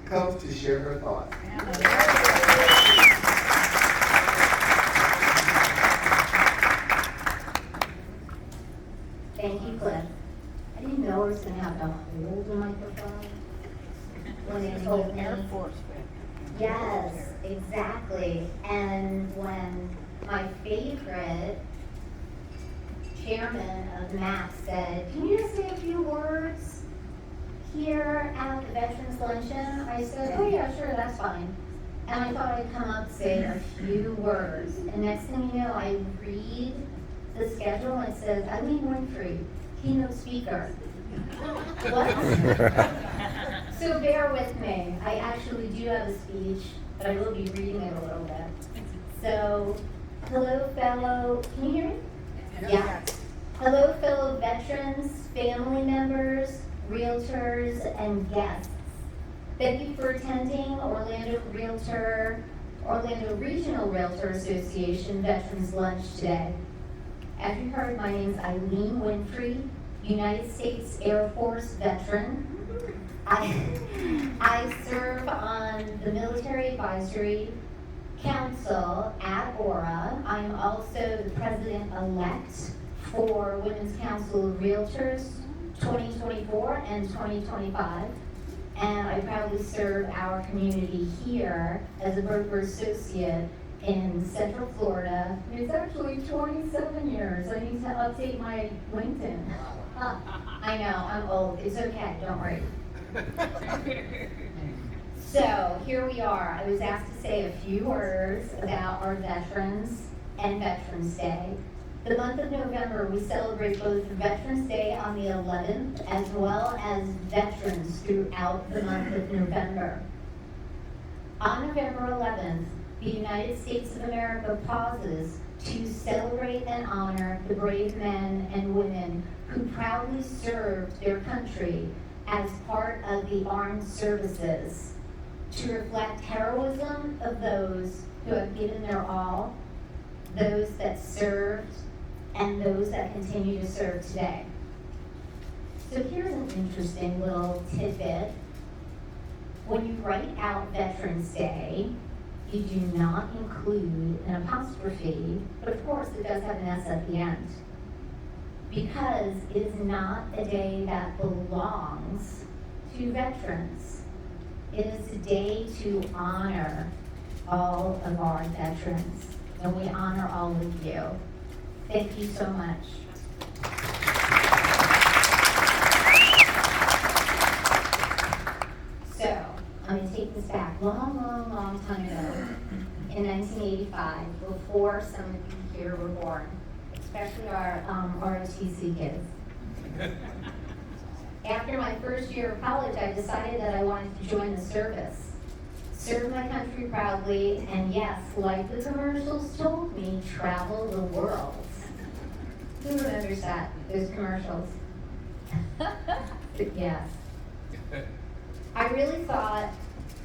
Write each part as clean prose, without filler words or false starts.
comes to share her thoughts. Thank you, Cliff. I didn't know I was going to have to hold the microphone when they told me. Air Force. Yes, exactly. And when my favorite chairman of MAP said, "Can you just say a few words here at the Veterans Luncheon?" I said, "Oh yeah, sure, that's fine." And I thought I'd come up, say a few words. And next thing you know, I read the schedule and it says, Eileen Winfrey, keynote speaker. What? So bear with me. I actually do have a speech, but I will be reading it a little bit. So, hello fellow, can you hear me? Yeah. Hello fellow veterans, family members, realtors, and guests. Thank you for attending Orlando Regional Realtor Association Veterans Lunch today. As you heard, my name is Eileen Winfrey, United States Air Force veteran. I serve on the Military Advisory Council at ORRA. I'm also the president-elect for Women's Council of Realtors 2024 and 2025. And I proudly serve our community here as a broker associate in Central Florida. It's actually 27 years. I need to update my LinkedIn. I know, I'm old. It's okay, don't worry. So here we are. I was asked to say a few words about our veterans and Veterans Day. The month of November, we celebrate both Veterans Day on the 11th as well as veterans throughout the month of November. On November 11th, the United States of America pauses to celebrate and honor the brave men and women who proudly served their country as part of the armed services, to reflect heroism of those who have given their all, those that served, and those that continue to serve today. So here's an interesting little tidbit. When you write out Veterans Day, you do not include an apostrophe, but of course it does have an S at the end, because it is not a day that belongs to veterans. It is a day to honor all of our veterans, and we honor all of you. Thank you so much. So, I'm going to take this back long time ago, in 1985, before some of you here were born, especially our ROTC kids. After my first year of college, I decided that I wanted to join the service, serve my country proudly, and yes, like the commercials told me, travel the world. Who remembers that, those commercials? Yes. I really thought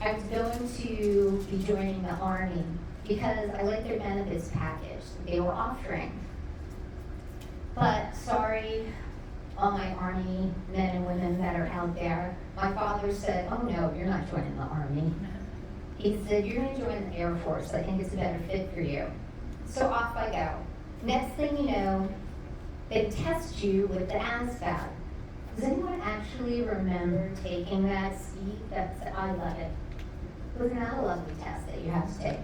I was going to be joining the Army because I liked their benefits package that they were offering. But sorry, all my Army men and women that are out there, my father said, "Oh no, you're not joining the Army." He said, "You're going to join the Air Force. I think it's a better fit for you." So off I go. Next thing you know, they test you with the ASVAB. Does anyone actually remember taking that? Steve? I love it. It was not a lovely test that you have to take.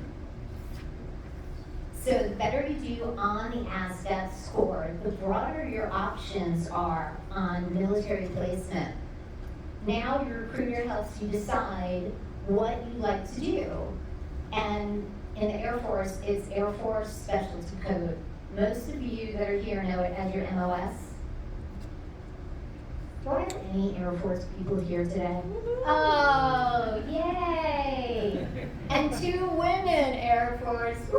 So the better you do on the ASVAB score, the broader your options are on military placement. Now your recruiter helps you decide what you like to do. And in the Air Force, it's Air Force Specialty Code. Most of you that are here know it as your MOS. Do I have any Air Force people here today? Oh, yay! And 2 women Air Force. Woo!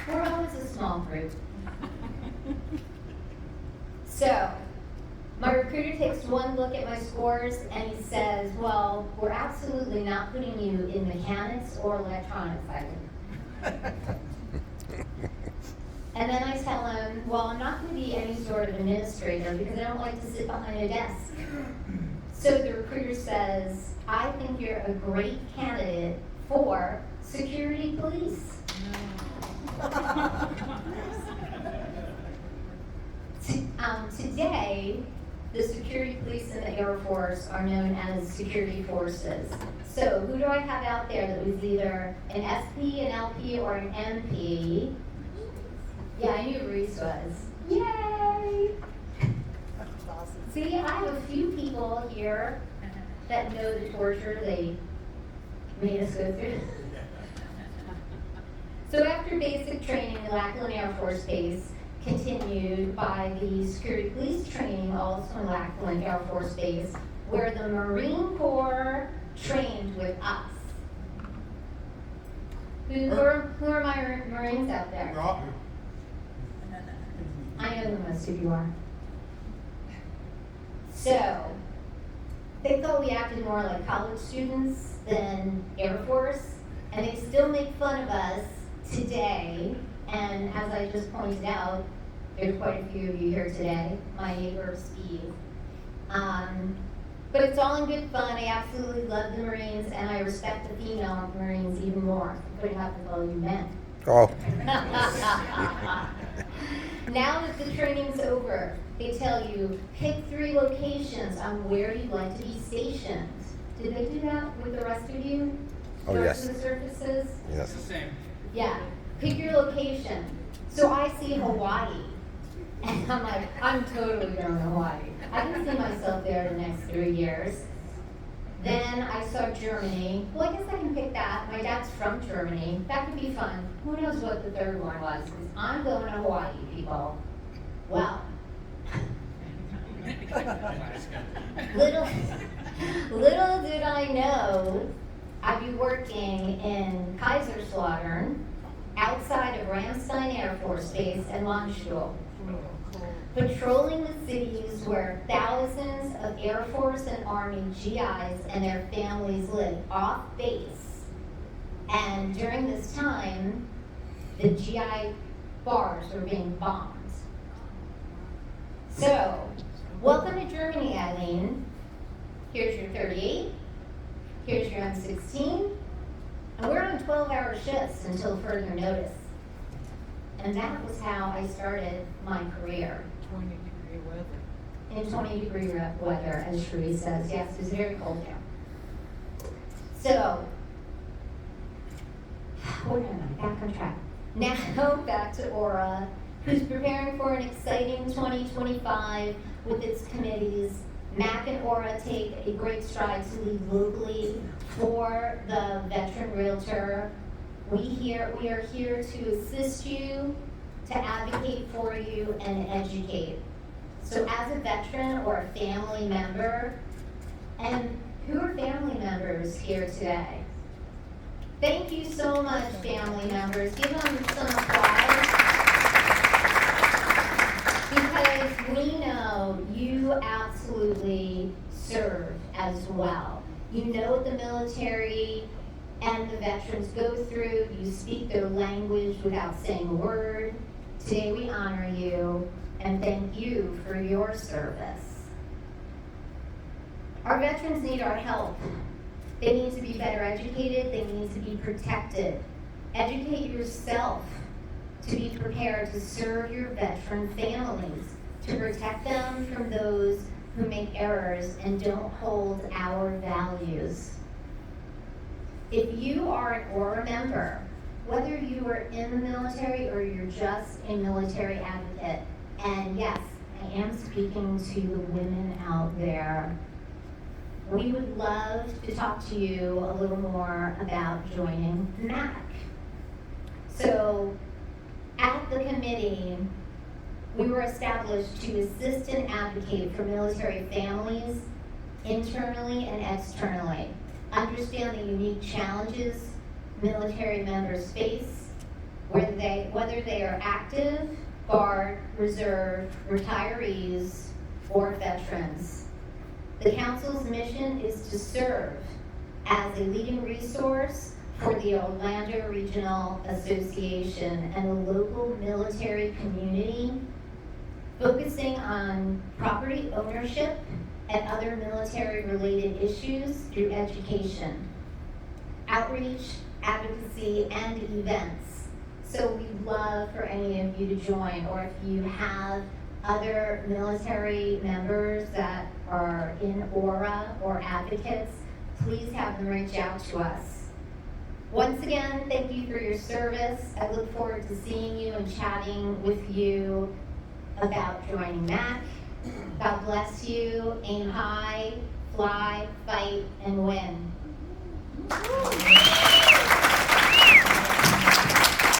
We're always a small group. So, my recruiter takes one look at my scores and he says, "Well, we're absolutely not putting you in mechanics or electronics, Eileen." And then I tell him, "Well, I'm not going to be any sort of administrator because I don't like to sit behind a desk." So the recruiter says, I think you're a great candidate for security police. Today, the security police in the Air Force are known as security forces. So who do I have out there that was either an SP, an LP, or an MP? Yeah, I knew Reese was. Yay! See, I have a few people here that know the torture they made us go through. So after basic training, the Lackland Air Force Base continued by the security police training also in Lackland Air Force Base, where the Marine Corps trained with us. Who are my Marines out there? I know who most of you are. So, they thought we acted more like college students than Air Force, and they still make fun of us today. And as I just pointed out, there's quite a few of you here today, my neighbor Steve. But it's all in good fun. I absolutely love the Marines, and I respect the female Marines even more, putting up with all you men. Oh. Now that the training's over, they tell you, pick 3 locations on where you'd like to be stationed. Did they do that with the rest of you? Oh, yes. The surfaces? Yes. It's the same. Yeah. Pick your location. So I see Hawaii. And I'm like, I'm totally going to Hawaii. I can see myself there the next 3 years. Then I saw Germany. Well, I guess I can pick that. My dad's from Germany. That could be fun. Who knows what the third one was? Because I'm going to Hawaii, people. Well, little did I know I'd be working in Kaiserslautern, outside of Ramstein Air Force Base and Landstuhl, patrolling the cities where thousands of Air Force and Army GIs and their families live off base. And during this time, the GI bars were being bombed. So, welcome to Germany, Eileen. Here's your 38, here's your M16, and we're on 12-hour shifts until further notice. And that was how I started my career. 20-degree weather. In 20-degree weather, as Cherie says. Yes, it was very cold there. So, back on track. Now back to ORRA, who's preparing for an exciting 2025 with its committees. MAC and ORRA take a great stride to lead locally for the veteran realtor. We are here to assist you, to advocate for you, and educate. So as a veteran or a family member, and who are family members here today? Thank you so much, family members. Give them some applause. Because we know you absolutely serve as well. You know what the military and the veterans go through. You speak their language without saying a word. Today we honor you and thank you for your service. Our veterans need our help. They need to be better educated. They need to be protected. Educate yourself to be prepared to serve your veteran families, to protect them from those who make errors and don't hold our values. If you are an ORRA member, whether you are in the military or you're just a military advocate, and yes, I am speaking to the women out there, we would love to talk to you a little more about joining MAC. So, at the committee, we were established to assist and advocate for military families, internally and externally, understand the unique challenges military members face, whether they are active, guard, reserve, retirees, or veterans. The Council's mission is to serve as a leading resource for the Orlando Regional Association and the local military community, focusing on property ownership, and other military-related issues through education, outreach, advocacy, and events. So we'd love for any of you to join, or if you have other military members that are in ORRA or advocates, please have them reach out to us. Once again, thank you for your service. I look forward to seeing you and chatting with you about joining MAC. God bless you. Aim high, fly, fight, and win.